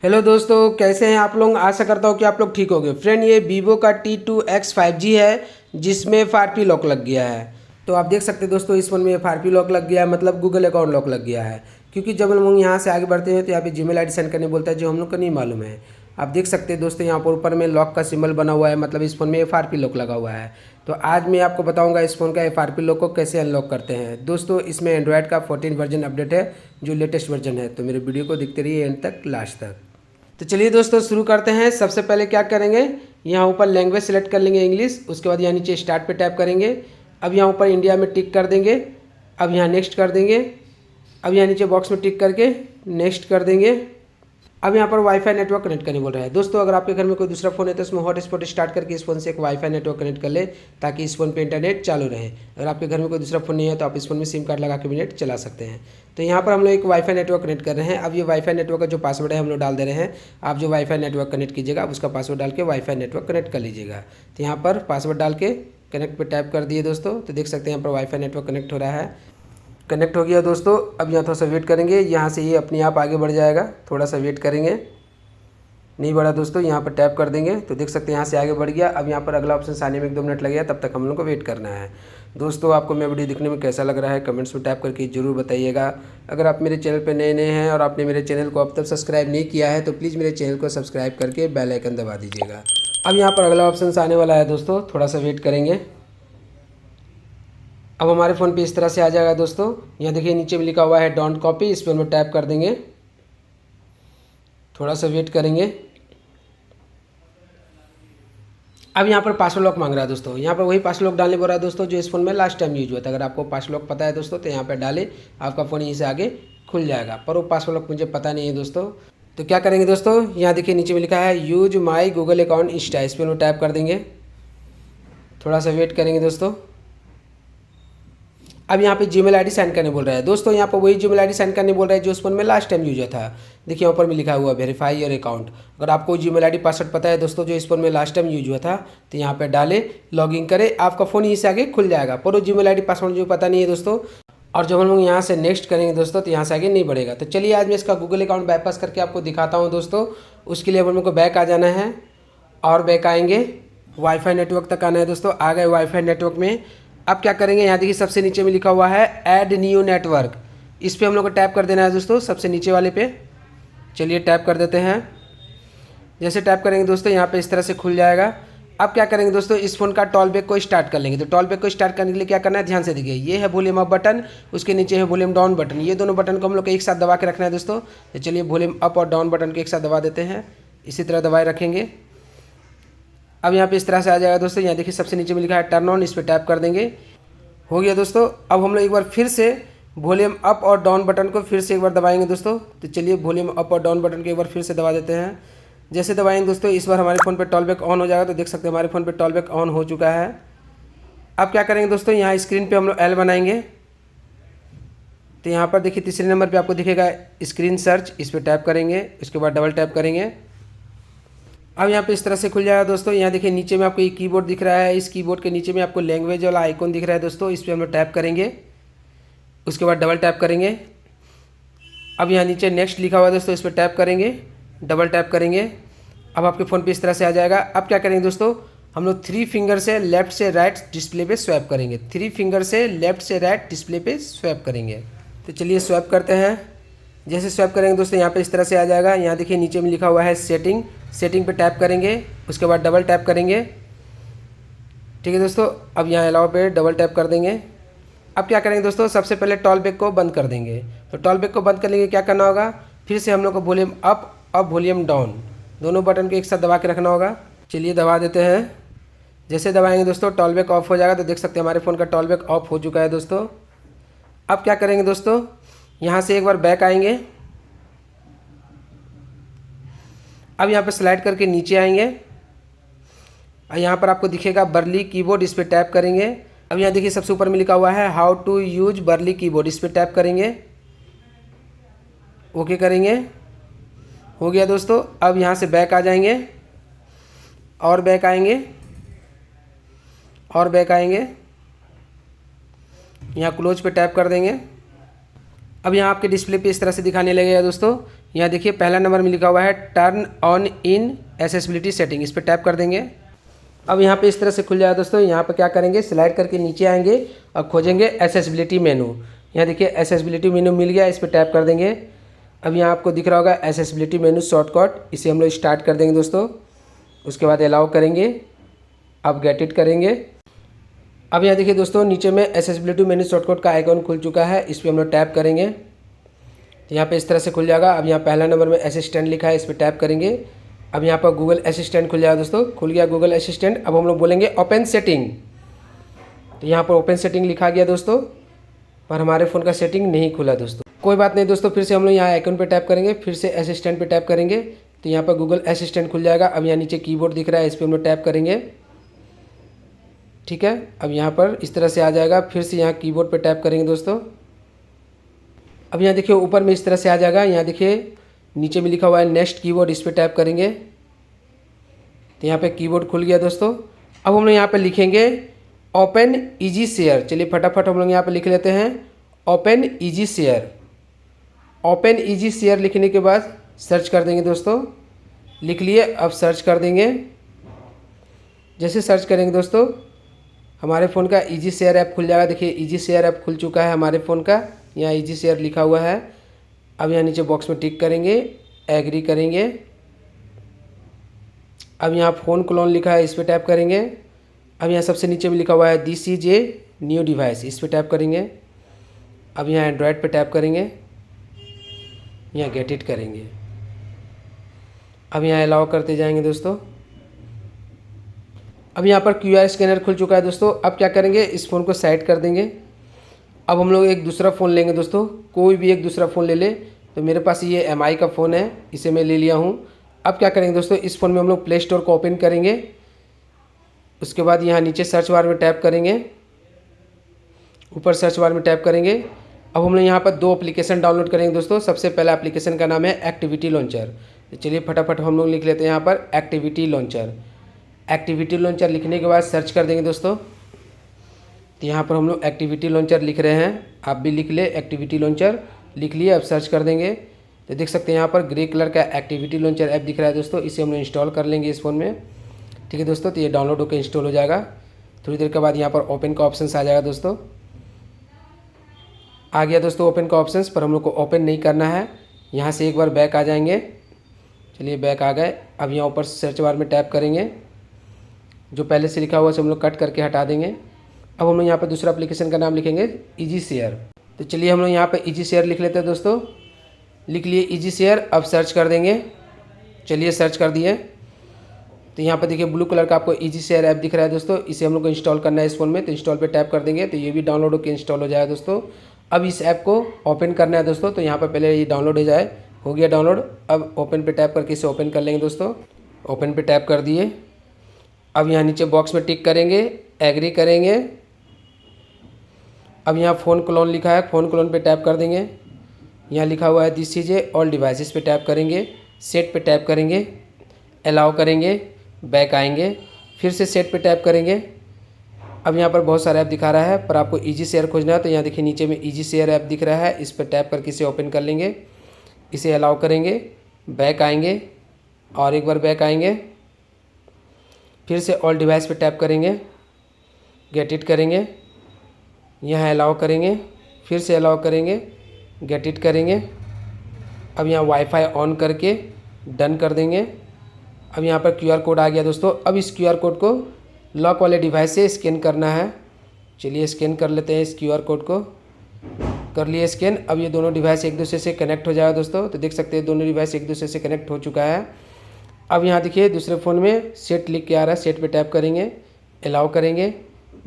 Hello दोस्तों, कैसे हैं आप लोग। आशा करता हूँ कि आप लोग ठीक होंगे। फ्रेंड, ये वीवो का T2X 5G है जिसमें FRP लॉक लग गया है। तो आप देख सकते हैं दोस्तों, इस फ़ोन में FRP लॉक लग गया है, मतलब गूगल अकाउंट लॉक लग गया है। क्योंकि जब हम लोग यहाँ से आगे बढ़ते हैं तो यहाँ पे जीमेल आईडी सेंड करने बोलता है, जो हम लोग को नहीं मालूम है। आप देख सकते हैं दोस्तों, यहाँ पर ऊपर में लॉक का सिंबल बना हुआ है, मतलब इस फ़ोन में FRP लॉक लगा हुआ है। तो आज मैं आपको बताऊंगा इस फ़ोन का FRP लॉक को कैसे अनलॉक करते हैं। दोस्तों, इसमें एंड्रॉयड का 14 वर्जन अपडेट है, जो लेटेस्ट वर्जन है। तो मेरे वीडियो को देखते रहिए एंड तक, लास्ट तक। तो चलिए दोस्तों, शुरू करते हैं। सबसे पहले क्या करेंगे, यहाँ ऊपर लैंग्वेज सेलेक्ट कर लेंगे इंग्लिश। उसके बाद यहाँ नीचे स्टार्ट पे टैप करेंगे। अब यहाँ ऊपर इंडिया में टिक कर देंगे। अब यहाँ नेक्स्ट कर देंगे। अब यहाँ नीचे बॉक्स में टिक करके नेक्स्ट कर देंगे। अब यहाँ पर वाईफाई नेटवर्क कनेक्ट करने बोल रहा है। दोस्तों, अगर आपके घर में कोई दूसरा फ़ोन है तो उसमें हॉटस्पॉट स्टार्ट करके इस फ़ोन से एक वाईफाई नेटवर्क कनेक्ट कर ले, ताकि इस फ़ोन पे इंटरनेट चालू रहे। अगर आपके घर में कोई दूसरा फ़ोन नहीं है तो आप इस फ़ोन में सिम कार्ड लगा के भी नेट चला सकते हैं। तो यहाँ पर हम लोग एक वाईफाई नेटवर्क कनेक्ट कर रहे हैं। अब ये वाईफाई नेटवर्क का जो पासवर्ड है हम लोग डाल दे रहे हैं। आप जो वाईफाई नेटवर्क कनेक्ट कीजिएगा, आप उसका पासवर्ड डाल के वाईफाई नेटवर्क कनेक्ट कर लीजिएगा। तो यहाँ पर पासवर्ड डाल के कनेक्ट पर टैप कर दिए दोस्तों। तो देख सकते हैं यहाँ पर वाईफाई नेटवर्क कनेक्ट हो रहा है। कनेक्ट हो गया दोस्तों। अब यहाँ थोड़ा सा वेट करेंगे, यहाँ से ये अपने आप आगे बढ़ जाएगा। थोड़ा सा वेट करेंगे। नहीं बढ़ा दोस्तों, यहाँ पर टैप कर देंगे तो देख सकते हैं यहाँ से आगे बढ़ गया। अब यहाँ पर अगला ऑप्शन आने में 1-2 मिनट लगेगा, तब तक हम लोग को वेट करना है। दोस्तों, आपको मेरा वीडियो दिखने में कैसा लग रहा है कमेंट्स में टैप करके ज़रूर बताइएगा। अगर आप मेरे चैनल पर नए हैं और आपने मेरे चैनल को अब तक सब्सक्राइब नहीं किया है तो प्लीज़ मेरे चैनल को सब्सक्राइब करके बेल आइकन दबा दीजिएगा। अब यहाँ पर अगला ऑप्शन आने वाला है दोस्तों, थोड़ा सा वेट करेंगे। अब हमारे फ़ोन पे इस तरह से आ जाएगा दोस्तों। यहाँ देखिए नीचे में लिखा हुआ है डोंट कॉपी, इस पर हम टैप कर देंगे। थोड़ा सा वेट करेंगे। अब यहाँ पर पासवर्ड लॉक मांग रहा है दोस्तों। यहाँ पर वही पासवर्ड लॉक डालने बोल रहा है दोस्तों, जो इस फ़ोन में लास्ट टाइम यूज हुआ था। अगर आपको पासवर्ड लॉक पता है दोस्तों तो यहाँ पर डालें, आपका फ़ोन यहीं से आगे खुल जाएगा। पर वो पासवर्ड लॉक मुझे पता नहीं है दोस्तों। तो क्या करेंगे दोस्तों, यहाँ देखिए नीचे में लिखा है use my Google account Insta, इस पर टैप कर देंगे। थोड़ा सा वेट करेंगे दोस्तों। अब यहाँ पे जीमेल आईडी सेंड करने बोल रहा है दोस्तों। यहाँ पर वही जीमेल आईडी सेंड करने बोल रहा है जो उस फोन में लास्ट टाइम यूज हुआ था। देखिए ऊपर में लिखा हुआ वेरीफाई योर अकाउंट। अगर आपको जीमेल आईडी पासवर्ड पता है दोस्तों, जो इस फोन में लास्ट टाइम यूज हुआ था, तो यहाँ पे डालें, लॉगिन करें, आपका फ़ोन यहीं से आगे खुल जाएगा। पर वो जीमेल आईडी पासवर्ड जो पता नहीं है दोस्तों। और जब हम लोग यहाँ से नेक्स्ट करेंगे दोस्तों तो यहाँ से आगे नहीं बढ़ेगा। तो चलिए आज मैं इसका गूगल अकाउंट बाईपास करके आपको दिखाता हूँ दोस्तों। उसके लिए हम लोग को बैक आ जाना है और बैक आएंगे, वाईफाई नेटवर्क तक आना है दोस्तों। आ गए वाईफाई नेटवर्क में। अब क्या करेंगे, यहाँ देखिए सबसे नीचे में लिखा हुआ है ऐड न्यू नेटवर्क, इस पर हम लोग को टैप कर देना है दोस्तों, सबसे नीचे वाले पे। चलिए टैप कर देते हैं। जैसे टैप करेंगे दोस्तों, यहाँ पे इस तरह से खुल जाएगा। अब क्या करेंगे दोस्तों, इस फोन का टॉल बैक को स्टार्ट कर लेंगे। तो टॉल बैक को स्टार्ट करने के लिए क्या करना है, ध्यान से देखिए। ये है वॉल्यूम अप बटन, उसके नीचे है वॉल्यूम डाउन बटन। ये दोनों बटन को हम लोग को एक साथ दबा के रखना है दोस्तों। तो चलिए वॉल्यूम अप और डाउन बटन को एक साथ दबा देते हैं, इसी तरह दबाए रखेंगे। अब यहाँ पे इस तरह से आ जाएगा दोस्तों। यहाँ देखिए सबसे नीचे में लिखा है टर्न ऑन, इस पर टैप कर देंगे। हो गया दोस्तों। अब हम लोग एक बार फिर से वॉल्यूम अप और डाउन बटन को फिर से एक बार दबाएंगे दोस्तों। तो चलिए वॉल्यूम अप और डाउन बटन को एक बार फिर से दबा देते हैं। जैसे दबाएंगे दोस्तों, इस बार हमारे फ़ोन पे टॉल बैक ऑन हो जाएगा। तो देख सकते हैं हमारे फ़ोन पे टॉल बैक ऑन हो चुका है। अब क्या करेंगे दोस्तों, यहाँ स्क्रीन पे हम लोग एल बनाएंगे। तो यहाँ पर देखिए तीसरे नंबर पे आपको दिखेगा स्क्रीन सर्च, इस पर टैप करेंगे, इसके बाद डबल टैप करेंगे। अब यहाँ पे इस तरह से खुल जाएगा दोस्तों। यहाँ देखिए नीचे में आपको एक कीबोर्ड दिख रहा है, इस कीबोर्ड के नीचे में आपको लैंग्वेज वाला आइकॉन दिख रहा है दोस्तों, इस पर हम लोग टैप करेंगे, उसके बाद डबल टैप करेंगे। अब यहाँ नीचे नेक्स्ट लिखा हुआ है दोस्तों, इस पर टैप करेंगे, डबल टैप करेंगे। अब आपके फ़ोन पे इस तरह से आ जाएगा। अब क्या करेंगे दोस्तों, हम लोग 3 फिंगर से लेफ्ट से राइट डिस्प्ले पे स्वैप करेंगे। 3 फिंगर से लेफ्ट से राइट डिस्प्ले पे स्वैप करेंगे। तो चलिए स्वैप करते हैं। जैसे स्वैप करेंगे दोस्तों, यहाँ पे इस तरह से आ जाएगा। यहाँ देखिए नीचे में लिखा हुआ है सेटिंग, सेटिंग पे टैप करेंगे, उसके बाद डबल टैप करेंगे। ठीक है दोस्तों। अब यहाँ अलाउ पे डबल टैप कर देंगे। अब क्या करेंगे दोस्तों, सबसे पहले टॉल बैक को बंद कर देंगे। तो टॉल बैक को बंद करने के लिए क्या करना होगा, फिर से हम लोग को वॉल्यूम अप और वॉल्यूम डाउन दोनों बटन को एक साथ दबा के रखना होगा। चलिए दबा देते हैं। जैसे दबाएंगे दोस्तों, टॉल बैक ऑफ हो जाएगा। तो देख सकते हैं हमारे फ़ोन का टॉल बैक ऑफ हो चुका है दोस्तों। अब क्या करेंगे दोस्तों, यहाँ से एक बार बैक आएंगे। अब यहाँ पर स्लाइड करके नीचे आएंगे और यहाँ पर आपको दिखेगा बर्ली कीबोर्ड, इस पर टैप करेंगे। अब यहाँ देखिए सबसे ऊपर में लिखा हुआ है how to use burly keyboard, इस पर टैप करेंगे, ओके करेंगे। हो गया दोस्तों। अब यहाँ से बैक आ जाएंगे और बैक आएंगे और बैक आएंगे। यहाँ क्लोज पे टैप कर देंगे। अब यहाँ आपके डिस्प्ले पे इस तरह से दिखाने लगेगा दोस्तों। यहाँ देखिए पहला नंबर में लिखा हुआ है turn on in accessibility setting, इस पर टैप कर देंगे। अब यहाँ पे इस तरह से खुल जाएगा दोस्तों। यहाँ पे क्या करेंगे, स्लाइड करके नीचे आएंगे और खोजेंगे एक्सेसिबिलिटी मेनू। यहाँ देखिए एक्सेसिबिलिटी मेनू मिल गया, इस पर टैप कर देंगे। अब यहाँ आपको दिख रहा होगा एक्सेसिबिलिटी मेनू शॉर्टकट, इसे हम लोग स्टार्ट कर देंगे दोस्तों। उसके बाद अलाउ करेंगे, अब गेट इट करेंगे। अब यहाँ देखिए दोस्तों नीचे में एक्सेसिबिलिटी मेनू शॉर्टकट का आइकॉन खुल चुका है, इस पर हम लोग टैप करेंगे तो यहाँ पे इस तरह से खुल जाएगा। अब यहाँ पहला नंबर में असिस्टेंट लिखा है, इस पर टैप करेंगे। अब यहाँ पर गूगल असिस्टेंट खुल जाएगा दोस्तों, खुल गया गूगल असिस्टेंट। अब हम लोग बोलेंगे ओपन सेटिंग, तो यहाँ पर ओपन सेटिंग लिखा गया दोस्तों, पर हमारे फ़ोन का सेटिंग नहीं खुला दोस्तों। कोई बात नहीं दोस्तों, फिर से हम लोग यहाँ आइकन पे टैप करेंगे, फिर से असिस्टेंट पे टैप करेंगे तो यहाँ पर गूगल असिस्टेंट खुल जाएगा। अब यहाँ नीचे कीबोर्ड दिख रहा है, इस पर हम लोग टैप करेंगे। ठीक है, अब यहाँ पर इस तरह से आ जाएगा, फिर से यहाँ कीबोर्ड पे टैप करेंगे दोस्तों। अब यहाँ देखिए ऊपर में इस तरह से आ जाएगा। यहाँ देखिए नीचे में लिखा हुआ है नेक्स्ट कीबोर्ड, इस पर टैप करेंगे तो यहाँ पे कीबोर्ड खुल गया दोस्तों। अब हम लोग यहाँ पे लिखेंगे ओपन इजी शेयर। चलिए फटाफट हम लोग यहाँ पे लिख लेते हैं open easy share. Open easy share लिखने के बाद सर्च कर देंगे दोस्तों, लिख लिए। अब सर्च कर देंगे, जैसे सर्च करेंगे दोस्तों हमारे फ़ोन का इजी शेयर ऐप खुल जाएगा। देखिए इजी शेयर ऐप खुल चुका है हमारे फ़ोन का, यहाँ इजी शेयर लिखा हुआ है। अब यहाँ नीचे बॉक्स में टिक करेंगे, एग्री करेंगे। अब यहाँ फ़ोन क्लोन लिखा है, इस पर टैप करेंगे। अब यहाँ सबसे नीचे में लिखा हुआ है this is a new device, इस पर टैप करेंगे। अब यहाँ एंड्रॉयड पे टैप करेंगे, यहाँ गेट इट करेंगे। अब यहाँ अलाउ करते जाएंगे दोस्तों। अब यहाँ पर QR स्कैनर खुल चुका है दोस्तों। अब क्या करेंगे, इस फ़ोन को साइड कर देंगे। अब हम लोग एक दूसरा फ़ोन लेंगे दोस्तों, कोई भी एक दूसरा फ़ोन ले ले। तो मेरे पास ये MI का फ़ोन है, इसे मैं ले लिया हूँ। अब क्या करेंगे दोस्तों, इस फ़ोन में हम लोग प्ले स्टोर को ओपन करेंगे। उसके बाद यहाँ नीचे सर्च बार में टैप करेंगे, ऊपर सर्च बार में टैप करेंगे। अब हम लोग यहाँ पर 2 एप्लीकेशन डाउनलोड करेंगे दोस्तों। सबसे पहला एप्लीकेशन का नाम है एक्टिविटी लॉन्चर। तो चलिए फटाफट हम लोग लिख लेते हैं यहाँ पर एक्टिविटी लॉन्चर। एक्टिविटी लॉन्चर लिखने के बाद सर्च कर देंगे दोस्तों। तो यहाँ पर हम लोग एक्टिविटी लॉन्चर लिख रहे हैं, आप भी लिख ले एक्टिविटी लॉन्चर, लिख लिए। अब सर्च कर देंगे तो देख सकते हैं यहाँ पर ग्रे कलर का एक्टिविटी लॉन्चर ऐप दिख रहा है दोस्तों। इसे हम लोग इंस्टॉल कर लेंगे इस फ़ोन में। ठीक है दोस्तों, तो ये डाउनलोड होकर इंस्टॉल हो जाएगा। थोड़ी देर के बाद यहाँ पर ओपन का ऑप्शन आ जाएगा दोस्तों। आ गया दोस्तों ओपन का ऑप्शन, पर हम लोग को ओपन नहीं करना है। यहाँ से एक बार बैक आ जाएंगे। चलिए बैक आ गए। अब यहाँ ऊपर सर्च बार में टैप करेंगे, जो पहले से लिखा हुआ है हम लोग कट करके हटा देंगे। अब हम लोग यहाँ पर दूसरा एप्लीकेशन का नाम लिखेंगे इजी शेयर। तो चलिए हम लोग यहाँ पर इजी शेयर लिख लेते हैं दोस्तों, लिख लिए इजी शेयर। अब सर्च कर देंगे, चलिए सर्च कर दिए। तो यहाँ पर देखिए ब्लू कलर का आपको इजी शेयर ऐप दिख रहा है दोस्तों, इसे हम लोग को इंस्टॉल करना है इस फ़ोन में। तो इंस्टॉल पे टैप कर देंगे तो ये भी डाउनलोड होकर इंस्टॉल हो जाएगा दोस्तों। अब इस ऐप को ओपन करना है दोस्तों, तो यहाँ पर पहले ये डाउनलोड हो जाए। हो गया डाउनलोड। अब ओपन पे टैप करके इसे ओपन कर लेंगे दोस्तों। ओपन पे टैप कर दिए। अब यहाँ नीचे बॉक्स में टिक करेंगे, एग्री करेंगे। अब यहाँ फ़ोन क्लोन लिखा है, फ़ोन क्लोन पे टैप कर देंगे। यहाँ लिखा हुआ है this is a all devices पे टैप करेंगे, सेट पे टैप करेंगे, अलाउ करेंगे, बैक आएंगे, फिर से सेट पे टैप करेंगे। अब यहाँ पर बहुत सारा ऐप दिखा रहा है, पर आपको इजी शेयर खोजना है। तो यहाँ देखिए नीचे में इजी शेयर ऐप दिख रहा है, इस पर टैप करके इसे ओपन कर लेंगे। इसे अलाउ करेंगे, बैक आएंगे और एक बार बैक आएंगे, फिर से ऑल डिवाइस पे टैप करेंगे, गेट इट करेंगे, यहाँ अलाउ करेंगे, फिर से अलाउ करेंगे, गेट इट करेंगे। अब यहाँ वाईफाई ऑन करके डन कर देंगे। अब यहाँ पर QR कोड आ गया दोस्तों। अब इस QR कोड को लॉक वाले डिवाइस से स्कैन करना है। चलिए स्कैन कर लेते हैं इस QR कोड को। कर लिए स्कैन। अब ये दोनों डिवाइस एक दूसरे से कनेक्ट हो जाएगा दोस्तों। तो देख सकते हैं दोनों डिवाइस एक दूसरे से कनेक्ट हो चुका है। अब यहाँ देखिए दूसरे फ़ोन में सेट लिख के आ रहा है, सेट पे टैप करेंगे, अलाउ करेंगे,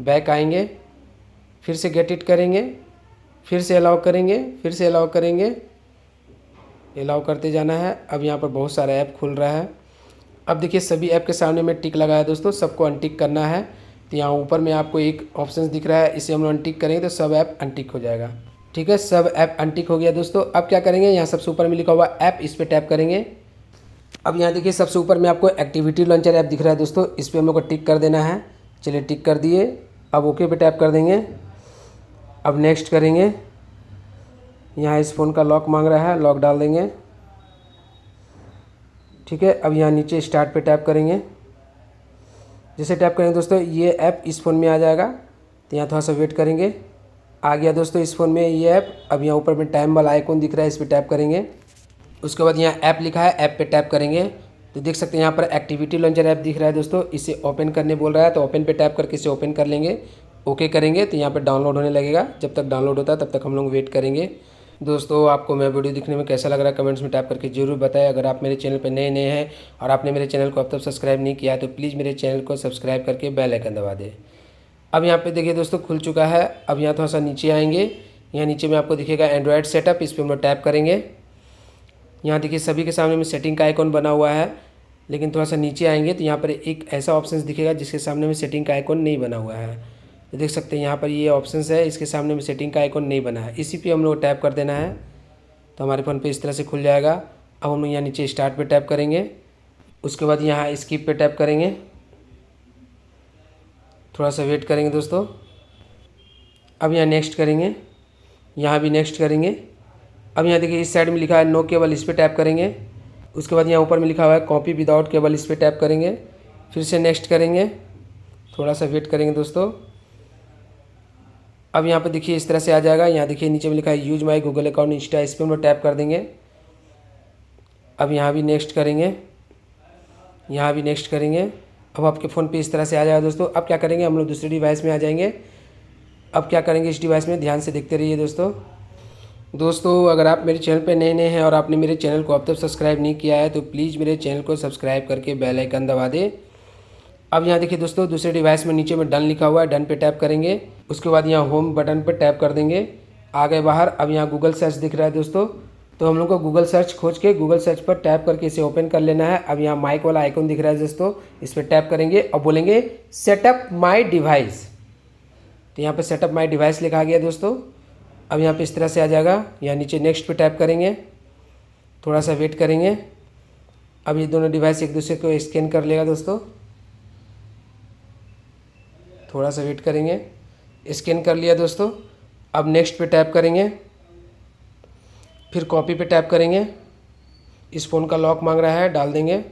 बैक आएंगे, फिर से गेट इट करेंगे, फिर से अलाउ करेंगे, फिर से अलाउ करेंगे, अलाउ करते जाना है। अब यहाँ पर बहुत सारा ऐप खुल रहा है। अब देखिए सभी ऐप के सामने में टिक लगाया दोस्तों, सबको अनटिक करना है। तो यहाँ ऊपर में आपको एक ऑप्शन दिख रहा है, इसे हम लोग अनटिक करेंगे तो सब ऐप अनटिक हो जाएगा। ठीक है, सब ऐप अनटिक हो गया दोस्तों। अब क्या करेंगे, यहाँ सबसे ऊपर में लिखा हुआ ऐप, इस पर टैप करेंगे। अब यहाँ देखिए सबसे ऊपर में आपको एक्टिविटी लॉन्चर ऐप दिख रहा है दोस्तों, इस पर हम लोग को टिक कर देना है। चलिए टिक कर दिए। अब ओके पे टैप कर देंगे। अब नेक्स्ट करेंगे। यहाँ इस फ़ोन का लॉक मांग रहा है, लॉक डाल देंगे। ठीक है, अब यहाँ नीचे स्टार्ट पे टैप करेंगे। जैसे टैप करेंगे दोस्तों ये ऐप इस फ़ोन में आ जाएगा, तो यहाँ थोड़ा सा वेट करेंगे। आ गया दोस्तों इस फ़ोन में ये ऐप। अब यहाँ ऊपर में टाइम वाला आइकॉन दिख रहा है, इस पर टैप करेंगे। उसके बाद यहाँ ऐप लिखा है, ऐप पे टैप करेंगे तो देख सकते हैं यहाँ पर एक्टिविटी लॉन्चर ऐप दिख रहा है दोस्तों। इसे ओपन करने बोल रहा है, तो ओपन पे टैप करके इसे ओपन कर लेंगे। ओके करेंगे तो यहाँ पर डाउनलोड होने लगेगा। जब तक डाउनलोड होता है तब तक हम लोग वेट करेंगे। दोस्तों आपको मैं वीडियो दिखने में कैसा लग रहा है कमेंट्स में टैप करके जरूर बताएं। अगर आप मेरे चैनल पर नए हैं और आपने मेरे चैनल को अब तक सब्सक्राइब नहीं किया है तो प्लीज़ मेरे चैनल को सब्सक्राइब करके बेल आइकन दबा दें। अब यहाँ पे देखिए दोस्तों खुल चुका है। अब यहाँ थोड़ा सा नीचे आएंगे, यहाँ नीचे में आपको दिखेगा एंड्रॉयड सेटअप, इस पर हम लोग टैप करेंगे। यहाँ देखिए सभी के सामने में सेटिंग का आइकॉन बना हुआ है, लेकिन थोड़ा सा नीचे आएंगे तो यहाँ पर एक ऐसा ऑप्शन दिखेगा जिसके सामने में सेटिंग का आइकॉन नहीं बना हुआ है। तो देख सकते हैं यहाँ पर ये ऑप्शन है, इसके सामने में सेटिंग का आइकॉन नहीं बना है, इसी पे हम लोग टैप कर देना है तो हमारे फ़ोन पे इस तरह से खुल जाएगा। अब हम लोग यहाँ नीचे स्टार्ट पे टैप करेंगे। उसके बाद यहाँ स्किप पे टैप करेंगे, थोड़ा सा वेट करेंगे दोस्तों। अब यहाँ नेक्स्ट करेंगे, यहाँ भी नेक्स्ट करेंगे। अब यहाँ देखिए इस साइड में लिखा है नो केबल, इस पर टैप करेंगे। उसके बाद यहाँ ऊपर में लिखा हुआ है कॉपी विदाउट केबल, इस पर टैप करेंगे। फिर से नेक्स्ट करेंगे, थोड़ा सा वेट करेंगे दोस्तों। अब यहाँ पर देखिए इस तरह से आ जाएगा। यहाँ देखिए नीचे में लिखा है use my Google account Insta, इस पर हम लोग टैप कर देंगे। अब यहाँ भी नेक्स्ट करेंगे, यहाँ भी नेक्स्ट करेंगे। अब आपके फ़ोन पे इस तरह से आ जाएगा दोस्तों। अब क्या करेंगे, हम लोग दूसरे डिवाइस में आ जाएंगे। अब क्या करेंगे इस डिवाइस में, ध्यान से देखते रहिए दोस्तों अगर आप मेरे चैनल पे नए हैं और आपने मेरे चैनल को अब तक सब्सक्राइब नहीं किया है तो प्लीज़ मेरे चैनल को सब्सक्राइब करके बेल आइकन दबा दें। अब यहाँ देखिए दोस्तों दूसरे डिवाइस में नीचे में डन लिखा हुआ है, डन पे टैप करेंगे। उसके बाद यहाँ होम बटन पर टैप कर देंगे, आ गए बाहर। अब यहाँ गूगल सर्च दिख रहा है दोस्तों, तो हम लोग को गूगल सर्च खोज के गूगल सर्च पर टैप करके इसे ओपन कर लेना है। अब यहाँ माइक वाला आइकॉन दिख रहा है दोस्तों, इस पर टैप करेंगे और बोलेंगे सेटअप माई डिवाइस। तो यहाँ पर सेटअप माई डिवाइस लिखा गया दोस्तों। अब यहाँ पे इस तरह से आ जाएगा। यहाँ नीचे नेक्स्ट पे टैप करेंगे, थोड़ा सा वेट करेंगे। अब ये दोनों डिवाइस एक दूसरे को स्कैन कर लेगा दोस्तों, थोड़ा सा वेट करेंगे। स्कैन कर लिया दोस्तों। अब नेक्स्ट पे टैप करेंगे, फिर कॉपी पे टैप करेंगे। इस फ़ोन का लॉक मांग रहा है, डाल देंगे।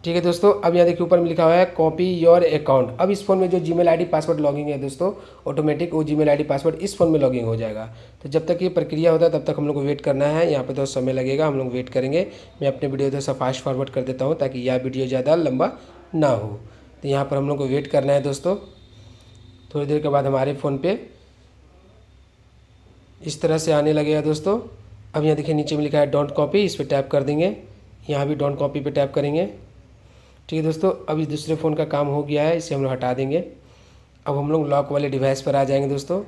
ठीक है दोस्तों। अब यहाँ देखिए ऊपर में लिखा हुआ है कॉपी योर अकाउंट। अब इस फ़ोन में जो जीमेल आईडी पासवर्ड लॉगिंग है दोस्तों, ऑटोमेटिक वो जीमेल आईडी पासवर्ड इस फ़ोन में लॉगिंग हो जाएगा। तो जब तक ये प्रक्रिया होता है तब तक हम लोग को वेट करना है। यहाँ पे थोड़ा समय लगेगा, हम लोग वेट करेंगे। मैं अपने वीडियो थोड़ा सा फास्ट फॉरवर्ड कर देता हूँ ताकि यह वीडियो ज़्यादा लंबा ना हो। तो यहाँ पर हम लोग को वेट करना है दोस्तों। थोड़ी देर के बाद हमारे फ़ोन पर इस तरह से आने लगेगा दोस्तों। अब यहाँ देखिए नीचे में लिखा है डोंट कॉपी, इस पर टैप कर देंगे। यहाँ भी डोंट कॉपी पे टैप करेंगे। ठीक है दोस्तों, अब इस दूसरे फ़ोन का काम हो गया है, इसे हम लोग हटा देंगे। अब हम लोग लॉक वाले डिवाइस पर आ जाएंगे दोस्तों।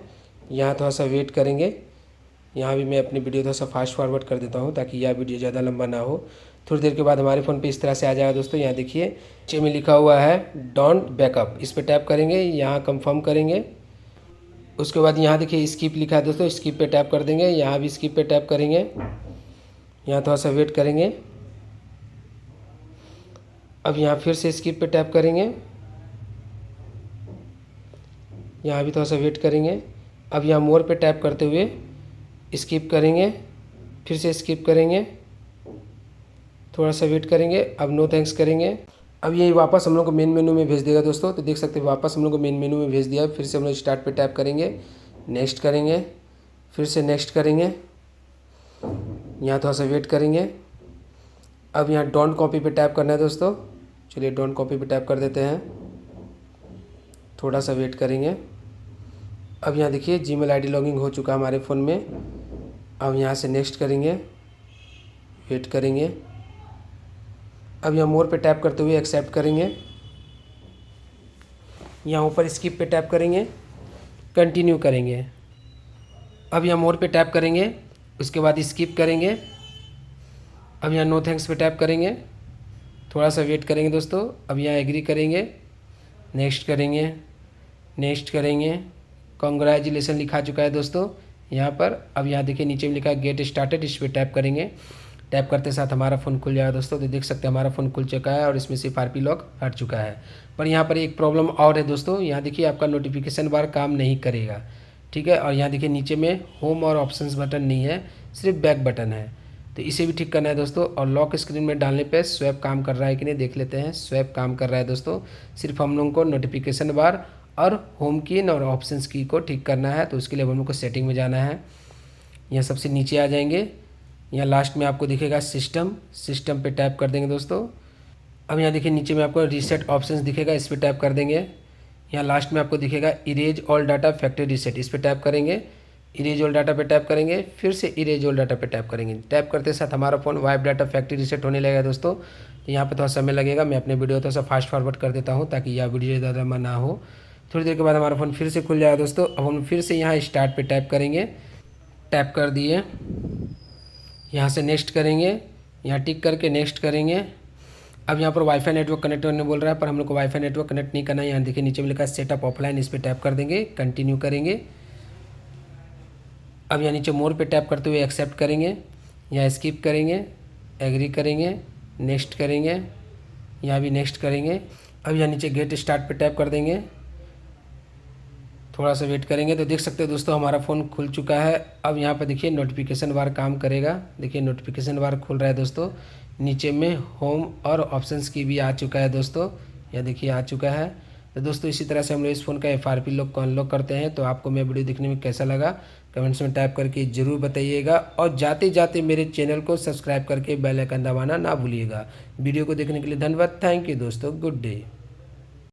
यहाँ थोड़ा सा वेट करेंगे। यहाँ भी मैं अपनी वीडियो थोड़ा सा फास्ट फॉरवर्ड कर देता हूँ ताकि यह वीडियो ज़्यादा लंबा ना हो। थोड़ी देर के बाद हमारे फ़ोन पे इस तरह से आ जाएगा दोस्तों। यहाँ देखिए नीचे में लिखा हुआ है डोंट बैकअप, इस पर टैप करेंगे, यहाँ कंफर्म करेंगे। उसके बाद यहाँ देखिए स्किप लिखा है दोस्तों, स्किप पे टैप कर देंगे। यहाँ भी स्किप पे टैप करेंगे। यहाँ थोड़ा सा वेट करेंगे। अब यहाँ फिर से स्किप पे टैप करेंगे। यहाँ भी थोड़ा सा वेट करेंगे। अब यहाँ मोर पे टैप करते हुए स्किप करेंगे, फिर से स्किप करेंगे, थोड़ा सा वेट करेंगे। अब नो थैंक्स करेंगे। अब ये वापस हम लोग को मेन मेनू में भेज देगा दोस्तों। तो देख सकते हैं वापस हम लोग को मेन मेनू में भेज दिया। फिर से हम लोग स्टार्ट पे टैप करेंगे, नेक्स्ट करेंगे, फिर से नेक्स्ट करेंगे। यहाँ थोड़ा सा वेट करेंगे। अब यहाँ डोंट कॉपी पे टैप करना है दोस्तों। चलिए डोंट कॉपी पे टैप कर देते हैं, थोड़ा सा वेट करेंगे। अब यहाँ देखिए जीमेल आईडी लॉगिंग हो चुका है हमारे फ़ोन में। अब यहाँ से नेक्स्ट करेंगे, वेट करेंगे। अब यहाँ मोर पे टैप करते हुए एक्सेप्ट करेंगे। यहाँ ऊपर स्किप पे टैप करेंगे, कंटिन्यू करेंगे। अब यहाँ मोर पे टैप करेंगे, उसके बाद स्किप करेंगे। अब यहाँ नो थैंक्स पे टैप करेंगे, थोड़ा सा वेट करेंगे दोस्तों। अब यहाँ एग्री करेंगे, नेक्स्ट करेंगे, नेक्स्ट करेंगे। कॉन्ग्रेचुलेसन लिखा चुका है दोस्तों यहाँ पर। अब यहाँ देखिए नीचे में लिखा है गेट स्टार्टेड, इस पर टैप करेंगे। टैप करते साथ हमारा फ़ोन खुल जाएगा दोस्तों। तो देख सकते हैं हमारा फ़ोन खुल चुका है और इसमें से RP लॉक हट चुका है। पर यहाँ पर एक प्रॉब्लम और है दोस्तों। यहाँ देखिए आपका नोटिफिकेशन बार काम नहीं करेगा, ठीक है। और यहाँ देखिए नीचे में होम और ऑप्शंस बटन नहीं है, सिर्फ बैक बटन है। तो इसे भी ठीक करना है दोस्तों। और लॉक स्क्रीन में डालने पे स्वैप काम कर रहा है कि नहीं देख लेते हैं। स्वैप काम कर रहा है दोस्तों। सिर्फ हम लोगों को नोटिफिकेशन बार और होम की और ऑप्शंस की को ठीक करना है। तो उसके लिए हम लोग को सेटिंग में जाना है। यहाँ सबसे नीचे आ जाएंगे, यहाँ लास्ट में आपको दिखेगा सिस्टम, सिस्टम पे टैप कर देंगे दोस्तों। अब यहाँ देखिए नीचे में आपको रीसेट ऑप्शंस दिखेगा, इस पर टैप कर देंगे। यहाँ लास्ट में आपको दिखेगा erase all data factory reset, इस पर टैप करेंगे। इरेज ऑल डाटा पे टैप करेंगे, फिर से इरेज ऑल डाटा पे टैप करेंगे। टैप करते साथ हमारा phone wipe data factory reset होने लगेगा दोस्तों। तो यहाँ पे थोड़ा समय लगेगा, मैं अपने वीडियो थोड़ा सा फास्ट फॉरवर्ड कर देता हूँ ताकि यह वीडियो ज़्यादा लंबा ना हो। थोड़ी देर के बाद हमारा फ़ोन फिर से खुल जाएगा दोस्तों। अब हम फिर से यहाँ स्टार्ट पे टैप करेंगे। टैप कर दिए, यहाँ से नेक्स्ट करेंगे, यहाँ टिक करके नेक्स्ट करेंगे। अब यहाँ पर वाईफाई नेटवर्क कनेक्ट करने बोल रहा है, पर हम लोग को वाईफाई नेटवर्क कनेक्ट नहीं करना है। यहाँ देखिए नीचे में लिखा है सेटअप ऑफलाइन, इस पर टैप कर देंगे, कंटिन्यू करेंगे। अब यहाँ नीचे मोर पे टैप करते हुए एक्सेप्ट करेंगे, यहाँ स्किप करेंगे, एग्री करेंगे, नेक्स्ट करेंगे, यहाँ भी नेक्स्ट करेंगे। अब यहाँ नीचे गेट स्टार्ट पे टैप कर देंगे, थोड़ा सा वेट करेंगे। तो देख सकते हो दोस्तों हमारा फ़ोन खुल चुका है। अब यहाँ पर देखिए नोटिफिकेशन बार काम करेगा। देखिए नोटिफिकेशन बार खुल रहा है दोस्तों। नीचे में होम और ऑप्शंस की भी आ चुका है दोस्तों, यह देखिए आ चुका है। तो दोस्तों इसी तरह से हम लोग इस फ़ोन का FRP लॉक को अनलॉक करते हैं। तो आपको मैं वीडियो देखने में कैसा लगा कमेंट्स में टाइप करके ज़रूर बताइएगा। और जाते जाते मेरे चैनल को सब्सक्राइब करके बेल आइकन दबाना ना भूलिएगा। वीडियो को देखने के लिए धन्यवाद। थैंक यू दोस्तों, गुड डे।